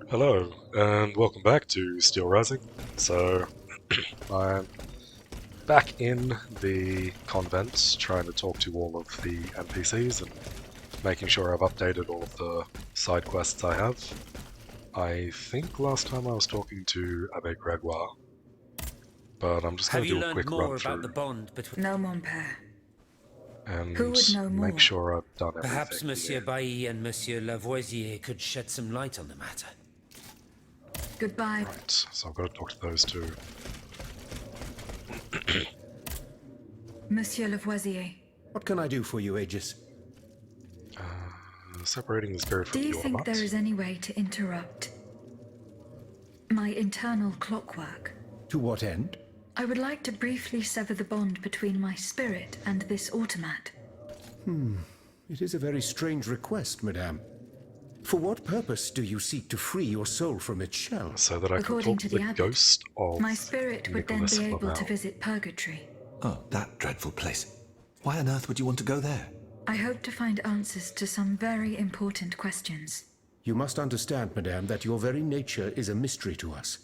Hello, and welcome back to Steel Rising. So, I'm back in the convent trying to talk to all of the NPCs and making sure I've updated all of the side quests I have. I think last time I was talking to Abbe Gregoire, but I'm just going Have to you do a learned quick more run about the through bond between... No, mon père. and Who would know make more? sure I've done Perhaps everything Monsieur here. Bailly and Monsieur Lavoisier could shed some light on the matter. Goodbye. Right, so I've got to talk to those two. Monsieur Lavoisier. What can I do for you, Aegis? Separating the spirit from Do the you think automat. there is any way to interrupt my internal clockwork? To what end? I would like to briefly sever the bond between my spirit and this automat. It is a very strange request, madame. For what purpose do you seek to free your soul from its shell? So that I can According talk to to the the abbot, ghost of My spirit would then Nicholas be able to Flamel. visit purgatory. Oh, that dreadful place. Why on earth would you want to go there? I hope to find answers to some very important questions. You must understand, madame, that your very nature is a mystery to us.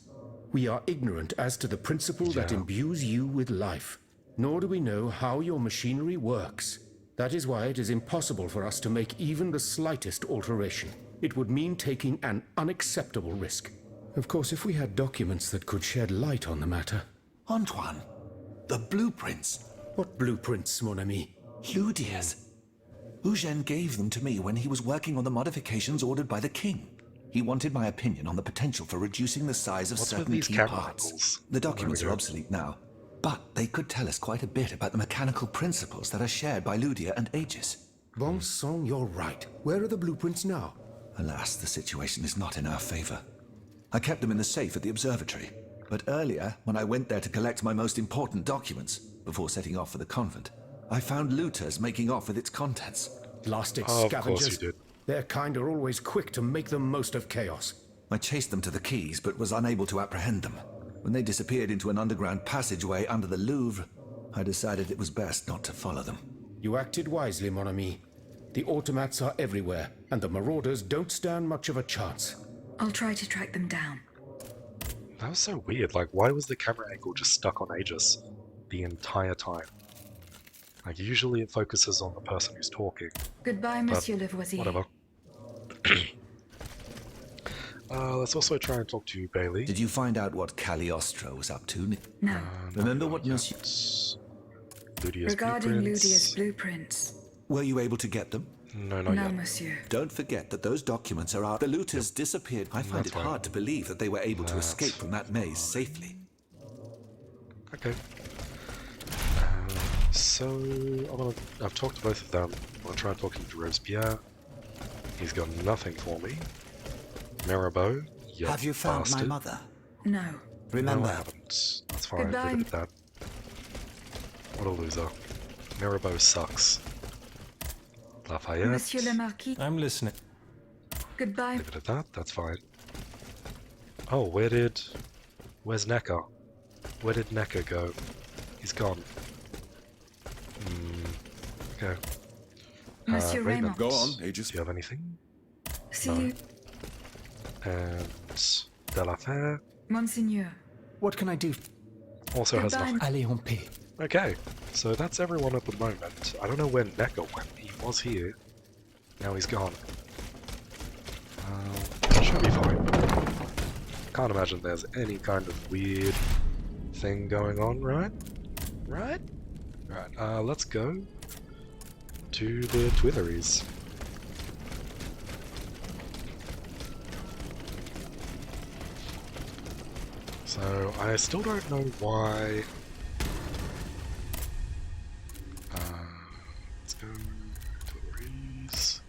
We are ignorant as to the principle that Yeah. imbues you with life, nor do we know how your machinery works. That is why it is impossible for us to make even the slightest alteration. It would mean taking an unacceptable risk. Of course, if we had documents that could shed light on the matter. Antoine, the blueprints. What blueprints, mon ami? Ludia's. Eugène gave them to me when he was working on the modifications ordered by the king. He wanted my opinion on the potential for reducing the size of What's with certain these key camera parts. angles? The documents There we are go. obsolete now, but they could tell us quite a bit about the mechanical principles that are shared by Ludia and Aegis. Bon sang, you're right. Where are the blueprints now? Alas, the situation is not in our favor. I kept them in the safe at the observatory, but earlier, when I went there to collect my most important documents, before setting off for the convent, I found looters making off with its contents. Blasted Of course scavengers. you did. Their kind are always quick to make the most of chaos. I chased them to the quays, but was unable to apprehend them. When they disappeared into an underground passageway under the Louvre, I decided it was best not to follow them. You acted wisely, mon ami. The automats are everywhere, and the marauders don't stand much of a chance. I'll try to track them down. That was so weird. Like, why was the camera angle just stuck on Aegis the entire time? Like, usually it focuses on the person who's talking. Goodbye, Monsieur Lavoisier. Whatever. Let's also try and talk to Bailey. Did you find out what Cagliostro was up to? No. Remember what Monsieur... Ludia's Regarding blueprints. Ludia's blueprints. Were you able to get them? No, not No, yet. monsieur. Don't forget that those documents are out. The looters disappeared. I find That's it fine. hard to believe that they were able to escape from that maze safely. Okay. So I've talked to both of them. I'm gonna try talking to Robespierre. He's got nothing for me. Mirabeau, you Have you found bastard. my mother? No. No, Remember, I haven't. That's fine. Goodbye. Leave it at that. What a loser. Mirabeau sucks. Lafayette. Monsieur le Marquis. I'm listening. Goodbye. Leave it at that. That's fine. Oh, where's Necker? Where did Necker go? He's gone. Okay. Monsieur Raymond. Raymond. Go on, Aegis. Do you have anything? See you, And Delafair Monseigneur. What can I do? also has Goodbye. nothing. Allez en paix. Okay, so that's everyone at the moment. I don't know where Necker went. He was here. Now he's gone. Should be fine. Can't imagine there's any kind of weird thing going on, right? Right? Right, let's go to the Tuileries. So, I still don't know why... let's go Tuileries.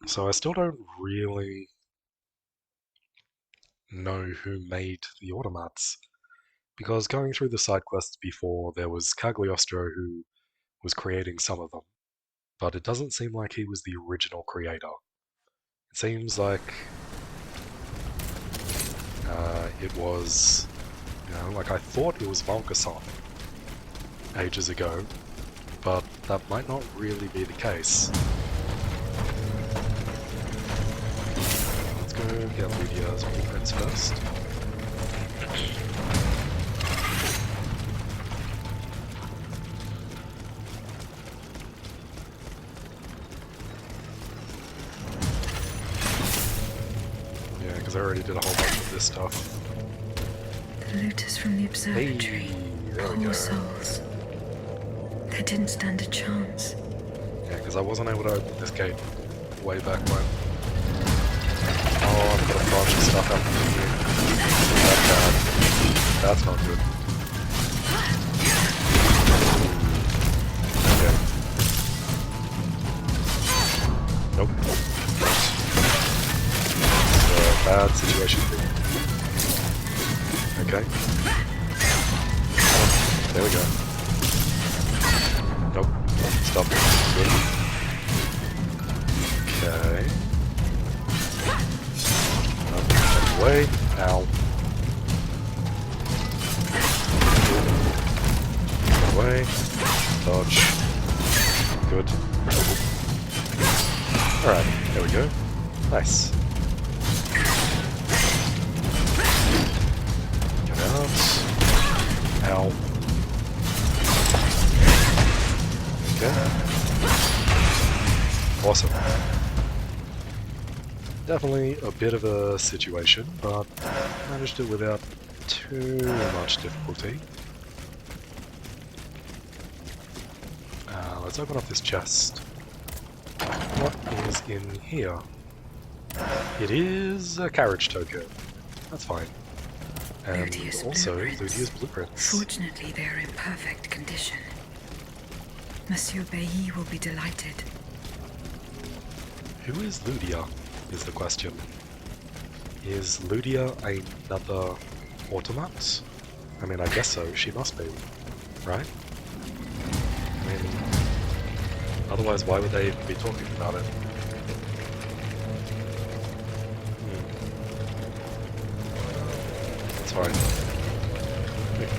So I still don't really know who made the automats. Because going through the side quests before, there was Cagliostro who was creating some of them. But it doesn't seem like he was the original creator. It seems like it was, like I thought it was Valkasson ages ago, but that might not really be the case. get Lydia's blueprints first. Yeah, because I already did a whole bunch of this stuff. The looters from the observatory. There we go. Poor souls. They didn't stand a chance. Yeah, because I wasn't able to open this gate way back when. Oh, I've got a bunch of stuff happening here. That's bad. That's not good. Okay. Nope. It's a bad situation here. Okay. There we go. Nope. Stop. Good. Okay. Jump away. Ow. Get away. Dodge. Good. Alright, there we go. Nice. Get out. Ow. Okay. Awesome. Definitely a bit of a situation, but managed it without too much difficulty. Let's open up this chest. What is in here? It is a carriage token. That's fine. And Ludia's also blueprints. Ludia's blueprints. Fortunately, they're in perfect condition. Monsieur Bailly will be delighted. Who is Ludia, is the question. Is Ludia another automat? I mean, I guess so. She must be, right? I mean, otherwise why would they even be talking about it? That's fine.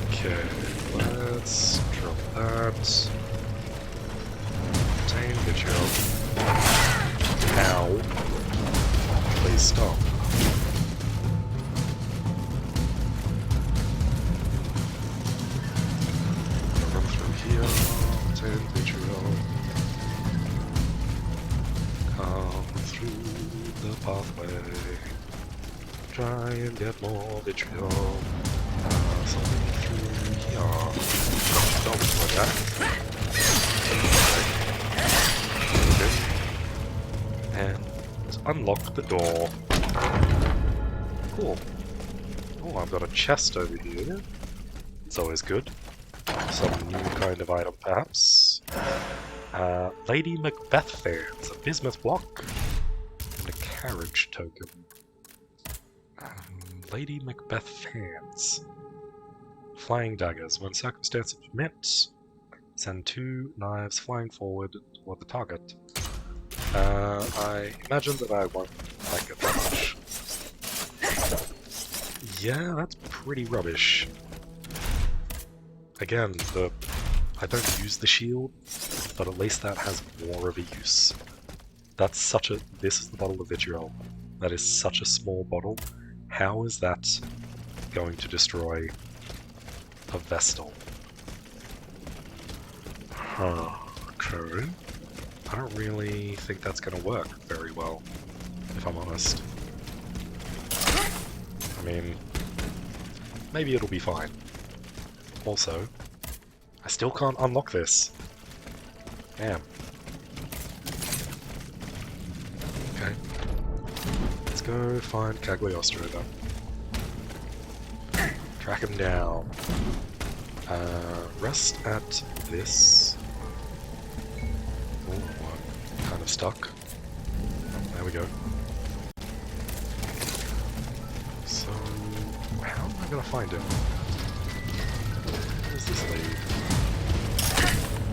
Okay, let's drop that. Obtain vitriol. Ow. Please stop. Run through here. Obtain vitriol. Come through the pathway. Try and get more vitriol. Something through here. Don't like that. Okay. And unlock the door. Cool. Oh, I've got a chest over here. It's always good. Some new kind of item, perhaps. Lady Macbeth fans, a bismuth block, and a carriage token. Lady Macbeth fans. Flying daggers. When circumstances permit, send 2 knives flying forward toward the target. I imagine that I won't like it that much. Yeah, that's pretty rubbish. Again, I don't use the shield, but at least that has more of a use. That's such a... This is the bottle of vitriol. That is such a small bottle. How is that going to destroy a Vestal? Huh. Okay. I don't really think that's going to work very well, if I'm honest. I mean, maybe it'll be fine. Also, I still can't unlock this. Damn. Okay. Let's go find Cagliostro then. Track him down. Rest at this. Oh, I'm kind of stuck. There we go. So, how am I gonna find him? Where does this lead?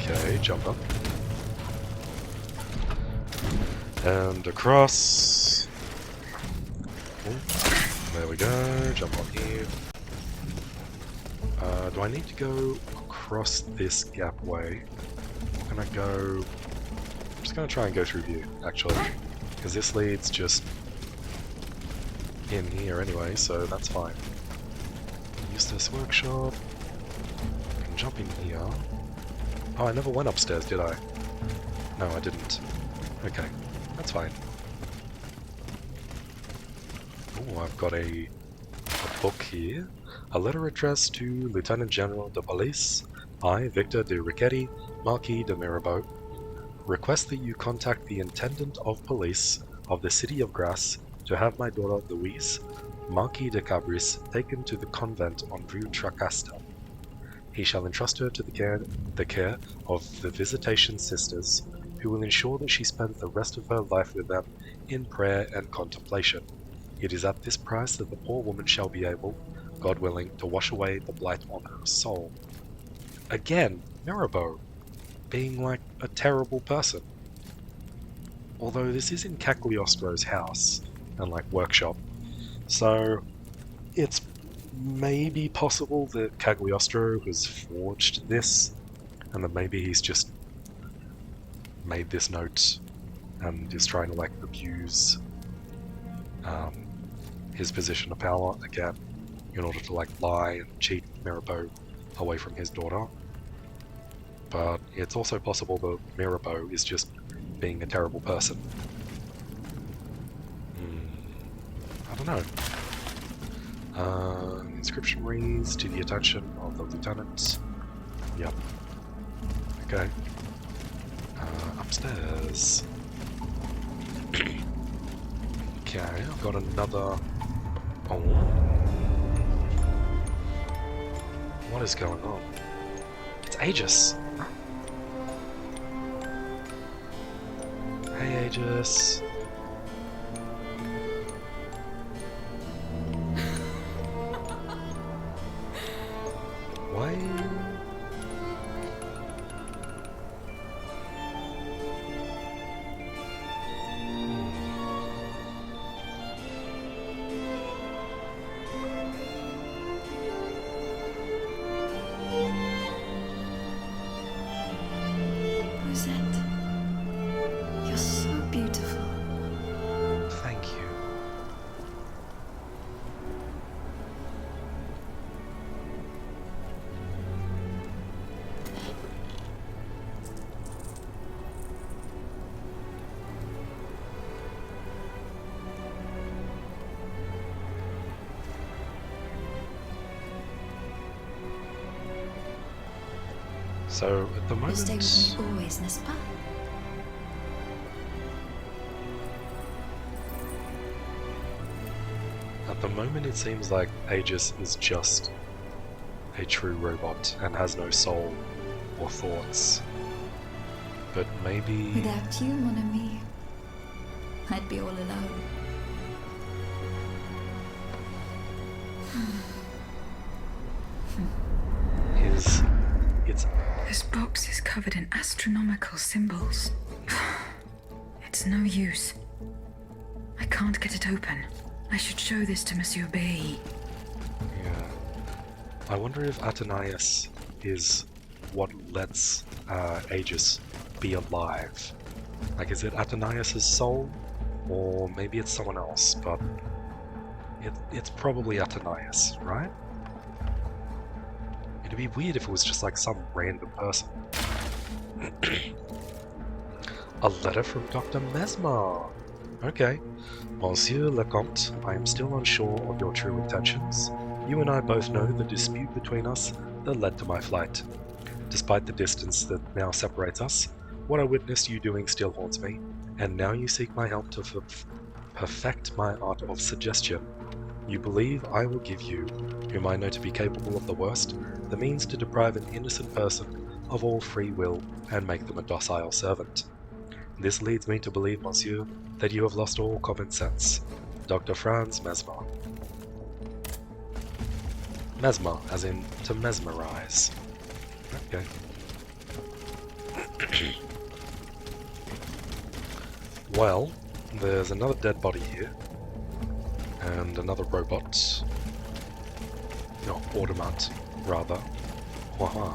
Okay, jump up. And across. Oh, there we go, jump on here. Do I need to go across this gap way? I'm gonna go... I'm just gonna try and go through here, actually. Because this leads just in here anyway, so that's fine. Eustace Workshop. I can jump in here. Oh, I never went upstairs, did I? No, I didn't. Okay, that's fine. Oh, I've got a book here. A letter addressed to Lieutenant General de Police, I, Victor de Riquetti, Marquis de Mirabeau. Request that you contact the Intendant of Police of the City of Grasse to have my daughter Louise, Marquis de Cabris, taken to the convent on Rue Tracastel. He shall entrust her to the care of the Visitation Sisters, who will ensure that she spends the rest of her life with them in prayer and contemplation. It is at this price that the poor woman shall be able, God willing, to wash away the blight on her soul. Again, Mirabeau, being like a terrible person. Although this is in Cagliostro's house and like workshop, so it's maybe possible that Cagliostro has forged this, and that maybe he's just made this note and is trying to like abuse his position of power again in order to like lie and cheat Mirabeau away from his daughter. But it's also possible that Mirabeau is just being a terrible person. I don't know. Inscription reads to the attention of the lieutenant. Yep. Okay. Upstairs. Okay, I've got another... Oh. What is going on? It's Aegis! Hey, Aegis. Why? Rosette, you're so beautiful. Thank you. So at the You stay moment, with me always, n'est-ce pas? it seems like Aegis is just a true robot and has no soul or thoughts. But maybe Without you, mon ami, I'd be all alone. it's This box is covered in astronomical symbols. It's no use. I can't get it open. I should show this to Monsieur Bay. yeah. I wonder if Athenais is what lets Aegis be alive. Like, is it Athenais' soul? Or maybe it's someone else, but it's probably Athenais, right? It'd be weird if it was just like some random person. A letter from Dr. Mesmer! Okay. Monsieur Lecomte, I am still unsure of your true intentions. You and I both know the dispute between us that led to my flight. Despite the distance that now separates us, what I witnessed you doing still haunts me, and now you seek my help to perfect my art of suggestion. You believe I will give you, whom I know to be capable of the worst, the means to deprive an innocent person of all free will and make them a docile servant. This leads me to believe, monsieur, that you have lost all common sense. Dr. Franz Mesmer. Mesmer, as in to mesmerize. Okay. Well, there's another dead body here. And another robot. No, automat, rather. Waha.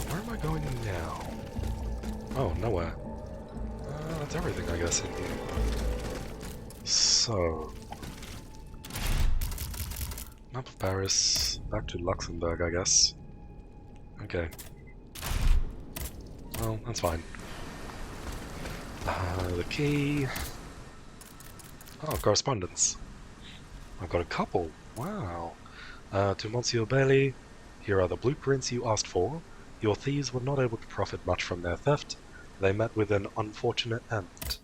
Where am I going now? Oh, nowhere. That's That's everything, I guess, in here. So... Map of Paris, back to Luxembourg, I guess. Okay. Well, that's fine. The key... Oh, correspondence. I've got a couple. Wow. To Monsieur Bailey, here are the blueprints you asked for. Your thieves were not able to profit much from their theft. They met with an unfortunate end.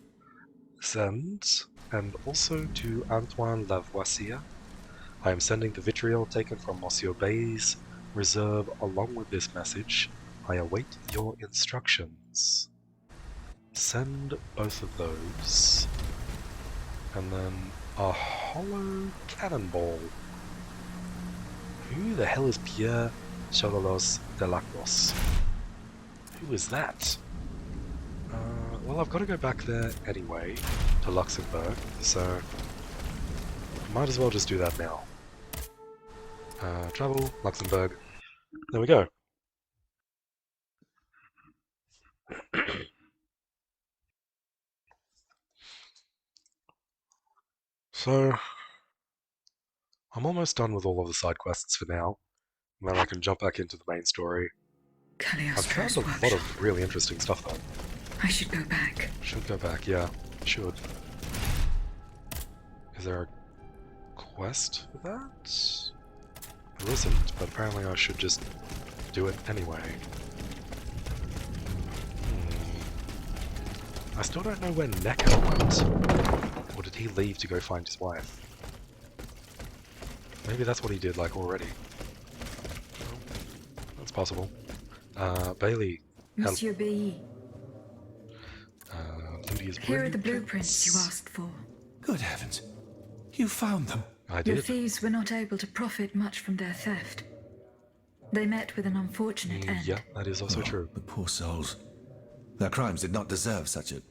Send. And also to Antoine Lavoisier. I am sending the vitriol taken from Monsieur Bailey's reserve along with this message. I await your instructions. Send both of those. And then a hollow cannonball. Who the hell is Pierre Chalalos de Laclos? Who is that? Well, I've got to go back there anyway, to Luxembourg, so might as well just do that now. Travel, Luxembourg. There we go. So, I'm almost done with all of the side quests for now, and then I can jump back into the main story. I've found Cagliostro's a lot workshop. of really interesting stuff though. I should go back. Should go back, yeah, should. Is there a quest for that? There isn't, but apparently I should just do it anyway. I still don't know where Necker went. Or did he leave to go find his wife? Maybe that's what he did, like, already. Well, that's possible. Bailey. Monsieur B. Lydia's Here are the blueprints you asked for. Good heavens. You found them. I Your did. thieves were not able to profit much from their theft. They met with an unfortunate end. Yeah, that is also true. The poor souls. Their crimes did not deserve such a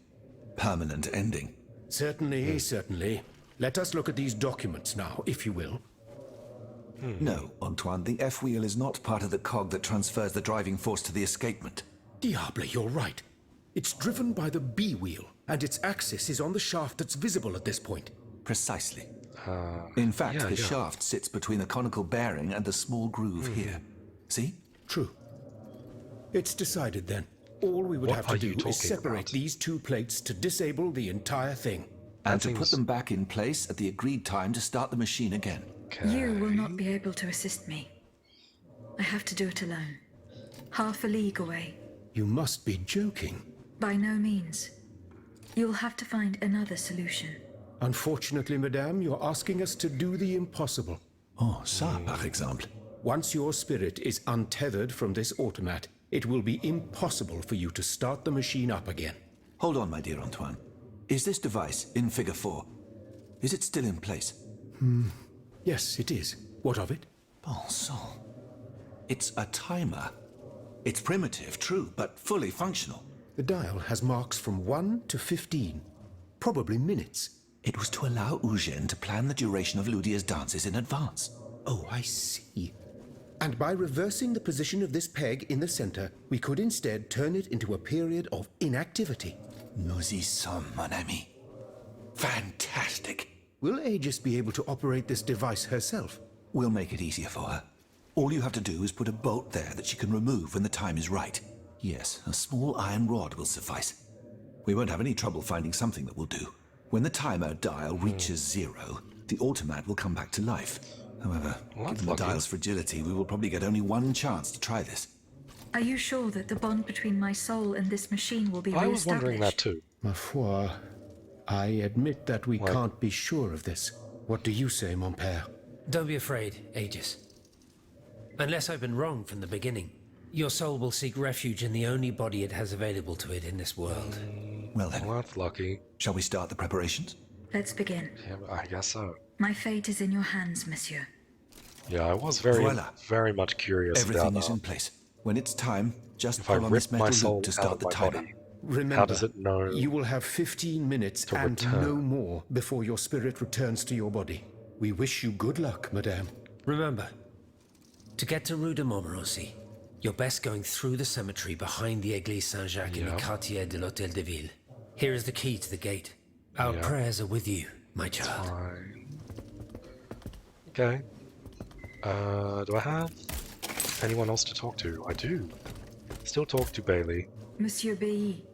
permanent ending. Certainly, certainly. Let us look at these documents now, if you will. No, Antoine, the F-wheel is not part of the cog that transfers the driving force to the escapement. Diable, you're right. It's driven by the B-wheel, and its axis is on the shaft that's visible at this point. Precisely. In fact, yeah, the yeah. shaft sits between the conical bearing and the small groove here. See? True. It's decided then. All we would What have are to you do is talking separate about? these two plates to disable the entire thing. And That to put seems- them back in place at the agreed time to start the machine again. You will not be able to assist me. I have to do it alone. Half a league away. You must be joking. By no means. You'll have to find another solution. Unfortunately, madame, you're asking us to do the impossible. Oh, ça, par exemple. Once your spirit is untethered from this automat, it will be impossible for you to start the machine up again. Hold on, my dear Antoine. Is this device in Figure 4? Is it still in place? Yes, it is. What of it? Bon sang. It's a timer. It's primitive, true, but fully functional. The dial has marks from 1 to 15. Probably minutes. It was to allow Eugène to plan the duration of Ludia's dances in advance. Oh, I see. And by reversing the position of this peg in the center, we could instead turn it into a period of inactivity. Nous y sommes, mon ami. Fantastic. Will Aegis be able to operate this device herself? We'll make it easier for her. All you have to do is put a bolt there that she can remove when the time is right. Yes, a small iron rod will suffice. We won't have any trouble finding something that will do. When the timer dial reaches 0, the automat will come back to life. However, Well, that's given the lucky. dial's fragility, we will probably get only one chance to try this. Are you sure that the bond between my soul and this machine will be I was re-established? wondering that too. Ma foi, I admit that we What? can't be sure of this. What do you say, mon père? Don't be afraid, Aegis. Unless I've been wrong from the beginning, your soul will seek refuge in the only body it has available to it in this world. Well then, Well, that's lucky. shall we start the preparations? Let's begin. Yeah, I guess so. My fate is in your hands, monsieur. Yeah, I was very, Voila. very much curious Everything about is in place. When it's time, just if I pull on this rip my metal soul loop to out start of the my timer. body. Remember, How does it know you will have 15 minutes to and return? no more before your spirit returns to your body. We wish you good luck, madame. Remember, to get to Rue de Montmorency, you're best going through the cemetery behind the Église Saint-Jacques in Yeah. the Quartier de l'Hôtel de Ville. Here is the key to the gate. Our Yeah. prayers are with you, my child. Fine. Okay. Do I have anyone else to talk to? I do. Still talk to Bailey. Monsieur B.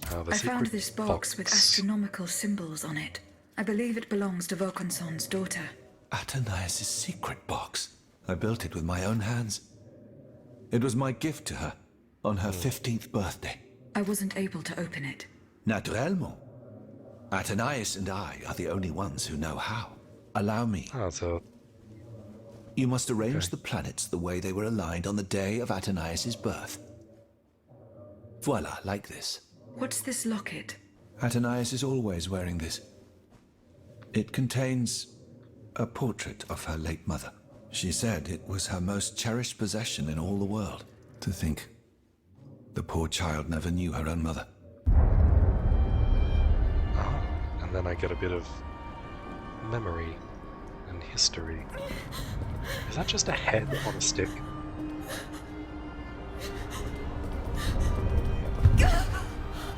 The I found secret this box with astronomical symbols on it. I believe it belongs to Vaucanson's daughter. Athenais' secret box. I built it with my own hands. It was my gift to her on her 15th birthday. I wasn't able to open it. Naturellement. Athenais and I are the only ones who know how. Allow me. Ah, so You must arrange the planets the way they were aligned on the day of Athenais' birth. Voila, like this. What's this locket? Athenais is always wearing this. It contains a portrait of her late mother. She said it was her most cherished possession in all the world. To think, the poor child never knew her own mother. and then I get a bit of memory and history. Is that just a head on a stick?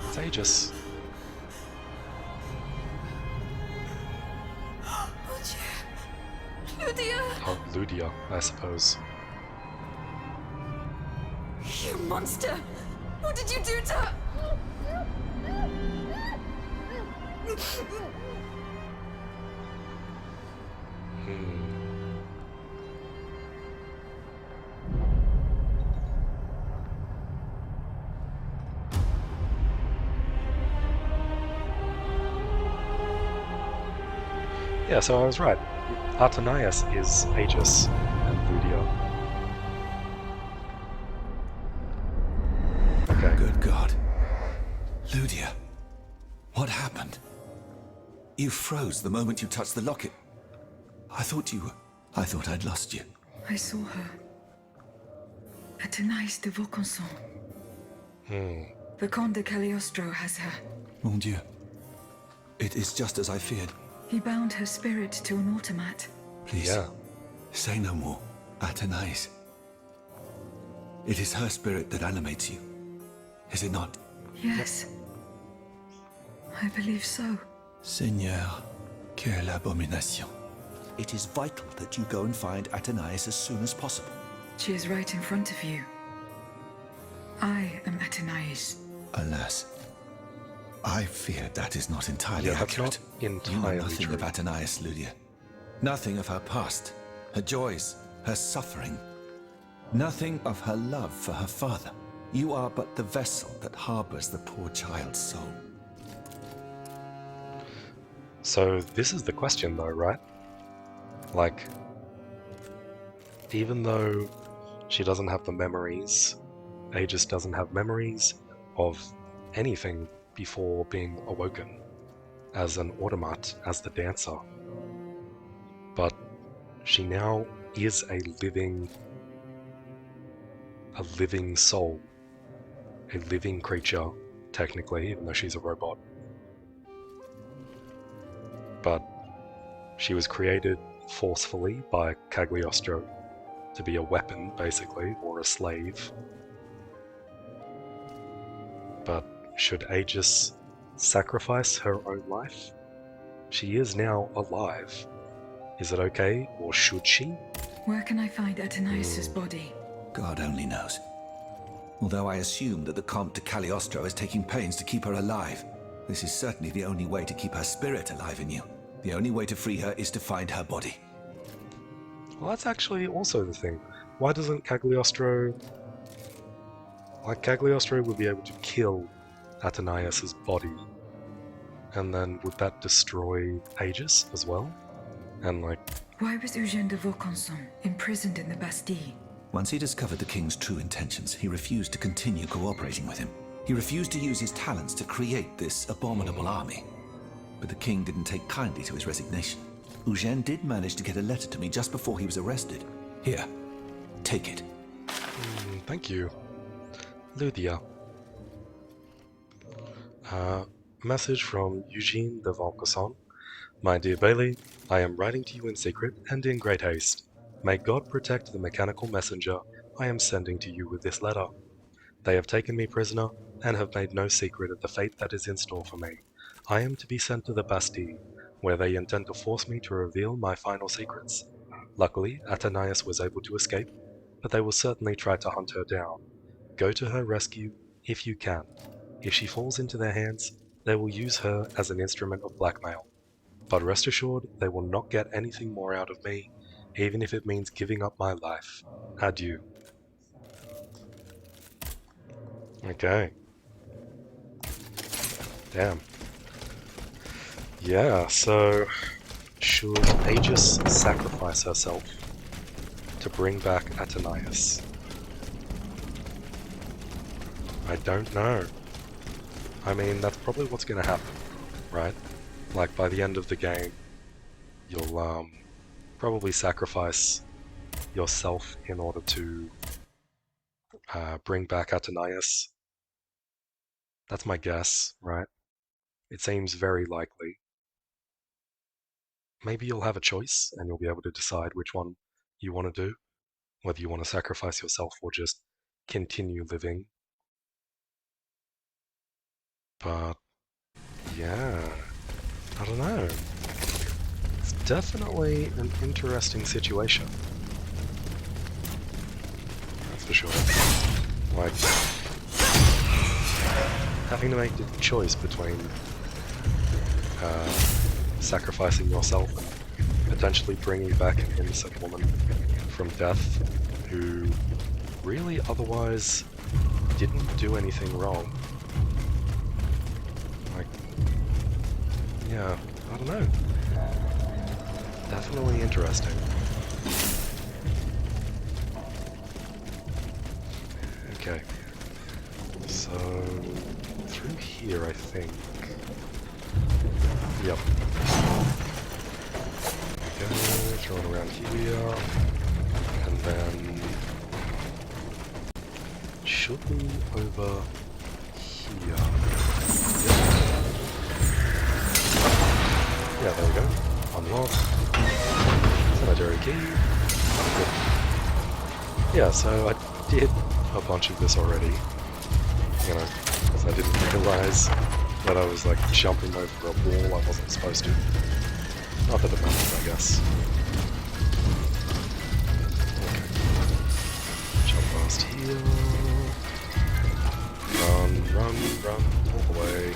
It's Aegis. Lydia! Oh, Ludia, I suppose. You monster! What did you do to her? Yeah, so I was right. Athenais is Aegis and Ludia. Okay. Good God. Ludia, what happened? You froze the moment you touched the locket. I thought I'd lost you. I saw her. Athenais de Vaucanson. The Comte de Cagliostro has her. Mon Dieu. It is just as I feared. He bound her spirit to an automat. Please, Yeah. say no more. Athenais. It is her spirit that animates you. Is it not? Yes. I believe so. Seigneur, quelle abomination. It is vital that you go and find Athenais as soon as possible. She is right in front of you. I am Athenais. Alas, I fear that is not entirely Yeah, that's accurate. not You know entirely nothing true. of Athenais, Ludia. Nothing of her past, her joys, her suffering. Nothing of her love for her father. You are but the vessel that harbors the poor child's soul. So this is the question though, right? Like, even though she doesn't have the memories, Aegis doesn't have memories of anything before being awoken as an automat, as the dancer. But she now is a living soul, a living creature, technically, even though she's a robot. But she was created forcefully by Cagliostro to be a weapon, basically, or a slave. But should Aegis sacrifice her own life? She is now alive. Is it okay, or should she? Where can I find Athenais' body? God only knows. Although I assume that the Comte de Cagliostro is taking pains to keep her alive, this is certainly the only way to keep her spirit alive in you. The only way to free her is to find her body. Well, that's actually also the thing. Why doesn't Cagliostro... Like, Cagliostro would be able to kill Athenais' body, and then would that destroy Aegis as well? And like, Why was Eugène de Vaucanson imprisoned in the Bastille? Once he discovered the king's true intentions, he refused to continue cooperating with him. He refused to use his talents to create this abominable army. But the king didn't take kindly to his resignation. Eugène did manage to get a letter to me just before he was arrested. Here, take it. thank you. Ludia. Message from Eugene de Vaucanson. My dear Bailey, I am writing to you in secret and in great haste. May God protect the mechanical messenger I am sending to you with this letter. They have taken me prisoner and have made no secret of the fate that is in store for me. I am to be sent to the Bastille, where they intend to force me to reveal my final secrets. Luckily, Athenais was able to escape, but they will certainly try to hunt her down. Go to her rescue if you can. If she falls into their hands, they will use her as an instrument of blackmail. But rest assured, they will not get anything more out of me, even if it means giving up my life. Adieu. Okay. Damn. Yeah, so should Aegis sacrifice herself to bring back Athenais? I don't know. I mean, that's probably what's going to happen, right? Like, by the end of the game, you'll probably sacrifice yourself in order to bring back Athenais. That's my guess, right? It seems very likely. Maybe you'll have a choice and you'll be able to decide which one you want to do, whether you want to sacrifice yourself or just continue living. But yeah, I don't know. It's definitely an interesting situation. That's for sure. Like, having to make the choice between sacrificing yourself and potentially bringing back an innocent woman from death who really otherwise didn't do anything wrong. Like, yeah, I don't know. Definitely interesting. Okay. So, through here, I think. Yep. Okay, throw it around here. And then should be over here. Yeah, there we go. Unlock. Cemetery key. Good. Yeah, so I did a bunch of this already. You know, because I didn't realize that I was like jumping over a wall I wasn't supposed to. Not that it matters, I guess. Okay. Jump past here. Run all the way.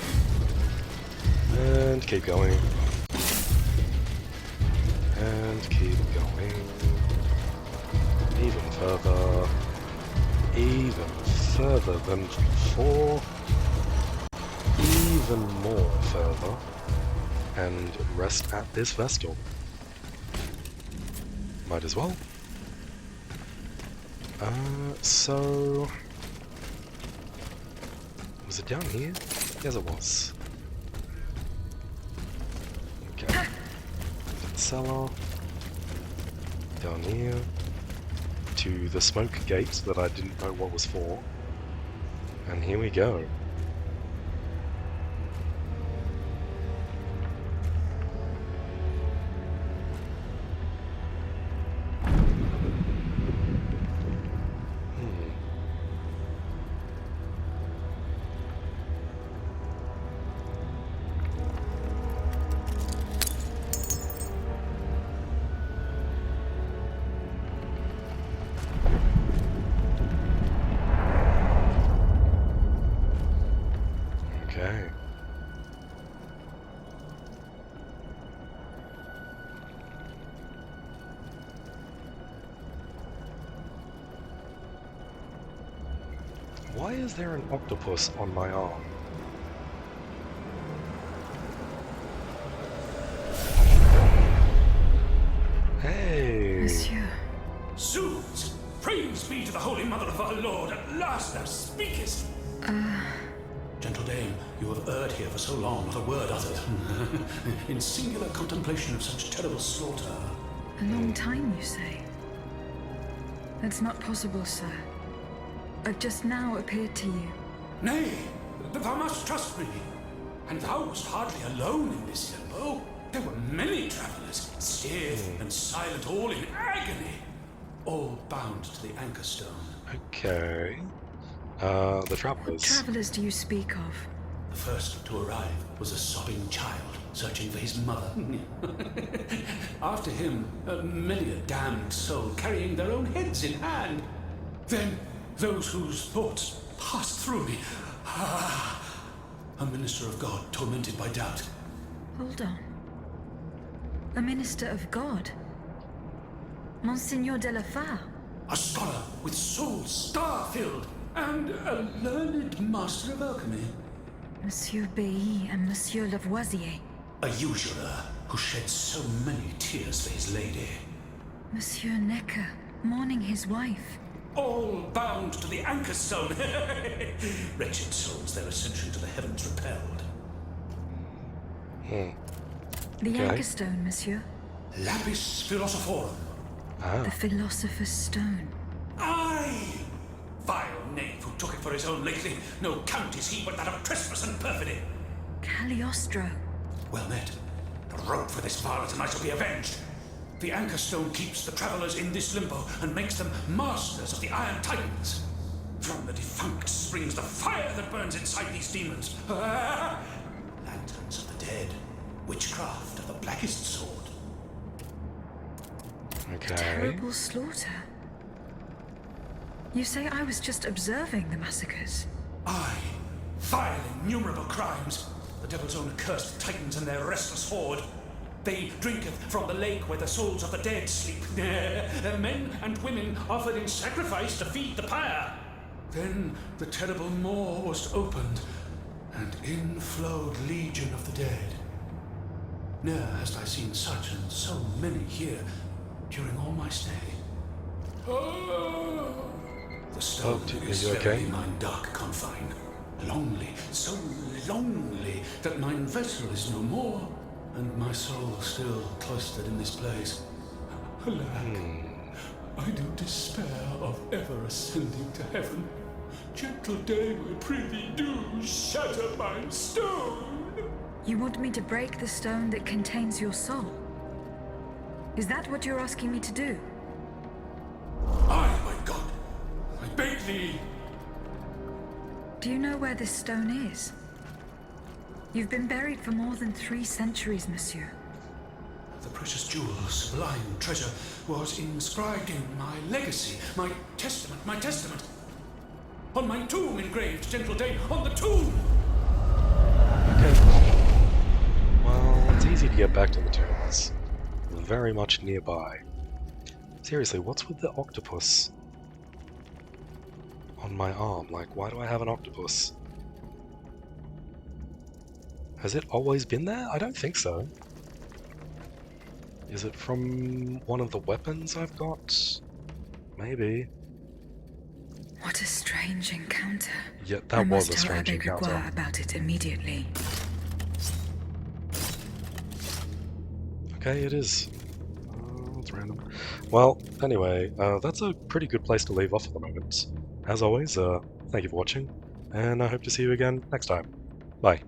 And keep going. And keep going. Even further. Even further than before. Even more further. And rest at this Vestal. Might as well. So... was it down here? Yes, it was. Okay. Cellar. Down here. To the smoke gate that I didn't know what was for. And here we go. Okay. Why is there an octopus on my arm? Hey! Monsieur. Zounds! Praise be to the Holy Mother of our Lord, at last thou speakest! Gentle dame, you have erred here for so long, not a word uttered. In singular contemplation of such terrible slaughter. A long time, you say? That's not possible, sir. I've just now appeared to you. Nay, thou must trust me. And thou wast hardly alone in this limbo. There were many travelers, stiff and silent, all in agony. All bound to the anchor stone. Okay. The travelers. Travelers do you speak of? The first to arrive was a sobbing child searching for his mother. After him, many a damned soul carrying their own heads in hand. Then those whose thoughts passed through me. A minister of God tormented by doubt. Hold on. A minister of God? Monsignor de la Fare? A scholar with soul star-filled, and a learned master of alchemy. Monsieur Beilly and Monsieur Lavoisier. A usurer who shed so many tears for his lady. Monsieur Necker, mourning his wife. All bound to the Anchor Stone. Wretched souls, their ascension to the heavens repelled. The Okay. Anchor Stone, Monsieur. Lapis Philosophorum. The Philosopher's Stone. Aye! Vile knave who took it for his own lately. No count is he but that of trespass and perfidy. Cagliostro. Well met. The rope for this varlet and I shall be avenged. The Anchor Stone keeps the travelers in this limbo and makes them masters of the Iron Titans. From the defunct springs the fire that burns inside these demons. Lanterns of the dead. Witchcraft of the blackest sort. Okay. Terrible slaughter. You say I was just observing the massacres? Aye. Vile, innumerable crimes. The devil's own accursed titans and their restless horde. They drinketh from the lake where the souls of the dead sleep. Men and women offered in sacrifice to feed the pyre. Then the terrible maw was opened, and in flowed legion of the dead. Ne'er hast I seen such and so many here during all my stay. The stone is you very okay? mine dark confine. Lonely, so lonely that mine vessel is no more, and my soul still cloistered in this place. Alack, I do despair of ever ascending to heaven. Gentle dame, I prithee do shatter mine stone. You want me to break the stone that contains your soul? Is that what you're asking me to do? Aye, my God, I beg thee. Do you know where this stone is? You've been buried for more than 3 centuries, monsieur. The precious jewel, sublime treasure, was inscribed in my legacy, my testament. On my tomb engraved, gentle dame, on the tomb! Okay. Well, it's easy to get back to the tombs. Very much nearby. Seriously, what's with the octopus on my arm? Like, why do I have an octopus? Has it always been there? I don't think so. Is it from one of the weapons I've got? Maybe. What a strange encounter. Yeah, I that was must a tell strange Abbe Grégoire encounter. about it immediately. Okay, it is. It's random. Well, anyway, that's a pretty good place to leave off at the moment. As always, thank you for watching, and I hope to see you again next time. Bye.